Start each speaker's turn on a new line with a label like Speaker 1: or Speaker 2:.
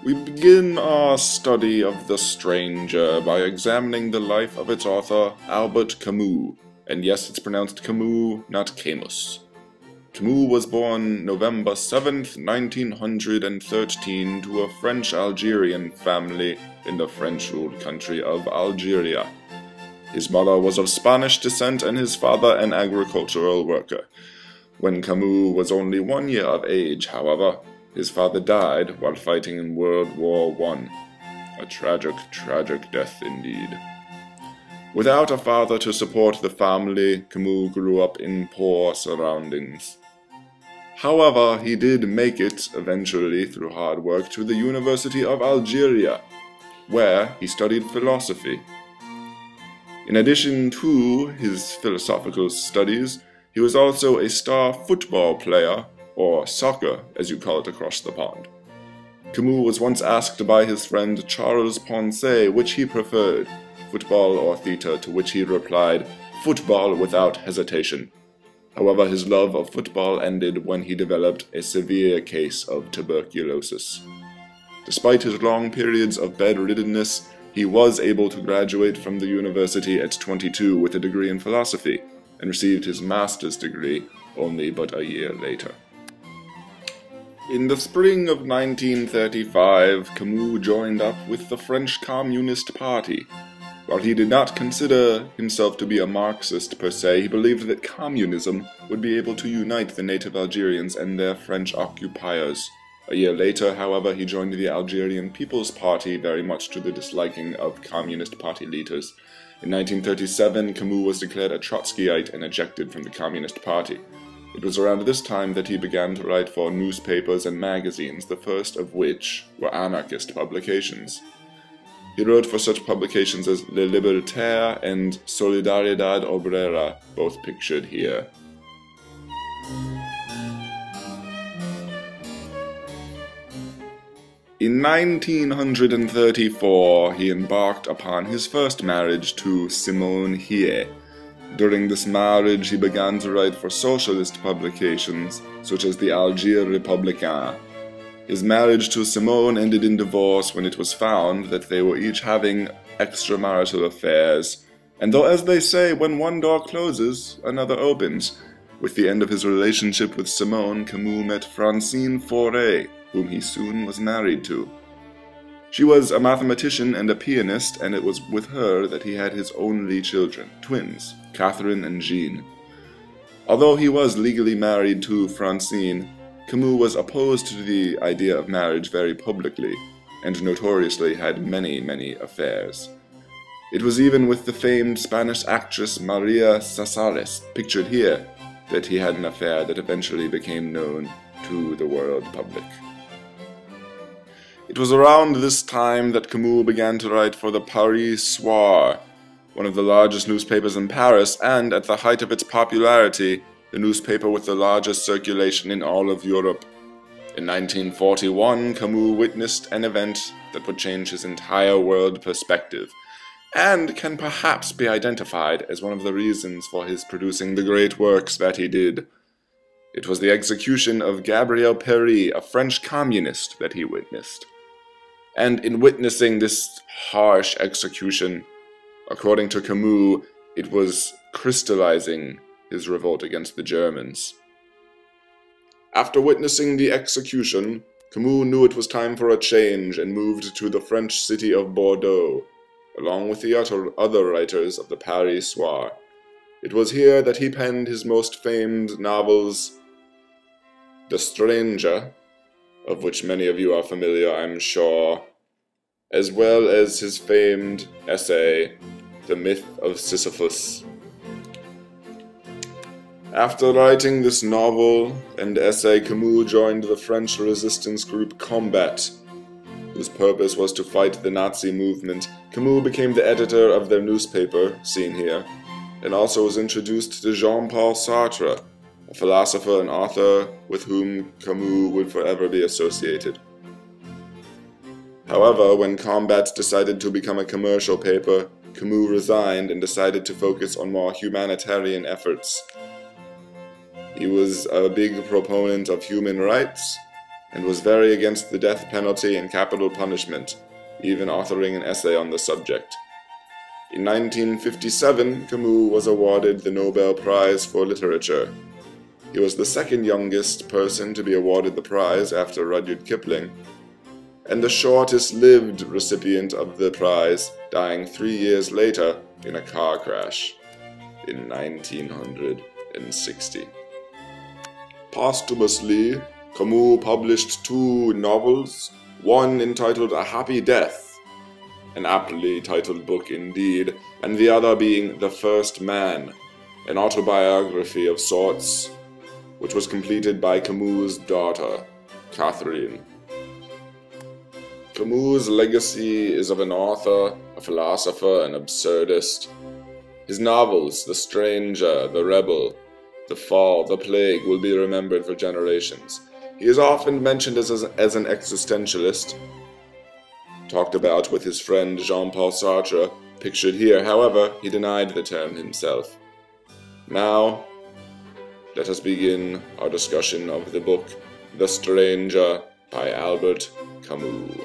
Speaker 1: We begin our study of The Stranger by examining the life of its author, Albert Camus. And yes, it's pronounced Camus, not Camus. Camus was born November 7th, 1913 to a French-Algerian family in the French-ruled country of Algeria. His mother was of Spanish descent and his father an agricultural worker. When Camus was only 1 year of age, however, his father died while fighting in World War I. A tragic, tragic death indeed. Without a father to support the family, Camus grew up in poor surroundings. However, he did make it, eventually through hard work, to the University of Algeria, where he studied philosophy. In addition to his philosophical studies, he was also a star football player, or soccer, as you call it across the pond. Camus was once asked by his friend Charles Poncet which he preferred, football or theatre, to which he replied, "Football without hesitation." However, his love of football ended when he developed a severe case of tuberculosis. Despite his long periods of bedriddenness, he was able to graduate from the university at 22 with a degree in philosophy, and received his master's degree only but a year later. In the spring of 1935, Camus joined up with the French Communist Party. While he did not consider himself to be a Marxist per se, he believed that communism would be able to unite the native Algerians and their French occupiers. A year later, however, he joined the Algerian People's Party, very much to the disliking of Communist Party leaders. In 1937, Camus was declared a Trotskyite and ejected from the Communist Party. It was around this time that he began to write for newspapers and magazines, the first of which were anarchist publications. He wrote for such publications as Le Libertaire and Solidaridad Obrera, both pictured here. In 1934, he embarked upon his first marriage to Simone Hiet. During this marriage, he began to write for socialist publications, such as the Alger Républicain. His marriage to Simone ended in divorce when it was found that they were each having extramarital affairs, and though, as they say, when one door closes, another opens. With the end of his relationship with Simone, Camus met Francine Fauré, whom he soon was married to. She was a mathematician and a pianist, and it was with her that he had his only children, twins, Catherine and Jean. Although he was legally married to Francine, Camus was opposed to the idea of marriage very publicly, and notoriously had many, many affairs. It was even with the famed Spanish actress Maria Casares, pictured here, that he had an affair that eventually became known to the world public. It was around this time that Camus began to write for the Paris Soir, one of the largest newspapers in Paris, and at the height of its popularity, the newspaper with the largest circulation in all of Europe. In 1941, Camus witnessed an event that would change his entire world perspective, and can perhaps be identified as one of the reasons for his producing the great works that he did. It was the execution of Gabriel Péry, a French communist, that he witnessed. And in witnessing this harsh execution, according to Camus, it was crystallizing his revolt against the Germans. After witnessing the execution, Camus knew it was time for a change and moved to the French city of Bordeaux, along with the other writers of the Paris Soir. It was here that he penned his most famed novels, The Stranger, of which many of you are familiar, I'm sure, as well as his famed essay, The Myth of Sisyphus. After writing this novel and essay, Camus joined the French resistance group Combat, whose purpose was to fight the Nazi movement. Camus became the editor of their newspaper, seen here, and also was introduced to Jean-Paul Sartre, a philosopher and author with whom Camus would forever be associated. However, when Combat decided to become a commercial paper, Camus resigned and decided to focus on more humanitarian efforts. He was a big proponent of human rights, and was very against the death penalty and capital punishment, even authoring an essay on the subject. In 1957, Camus was awarded the Nobel Prize for Literature. He was the second youngest person to be awarded the prize after Rudyard Kipling, and the shortest-lived recipient of the prize, dying 3 years later in a car crash in 1960. Posthumously, Camus published 2 novels, one entitled A Happy Death, an aptly titled book indeed, and the other being The First Man, an autobiography of sorts, which was completed by Camus' daughter, Catherine. Camus' legacy is of an author, a philosopher, an absurdist. His novels, The Stranger, The Rebel, The Fall, The Plague, will be remembered for generations. He is often mentioned as an existentialist, talked about with his friend Jean-Paul Sartre, pictured here. However, he denied the term himself. Now, let us begin our discussion of the book The Stranger by Albert Camus.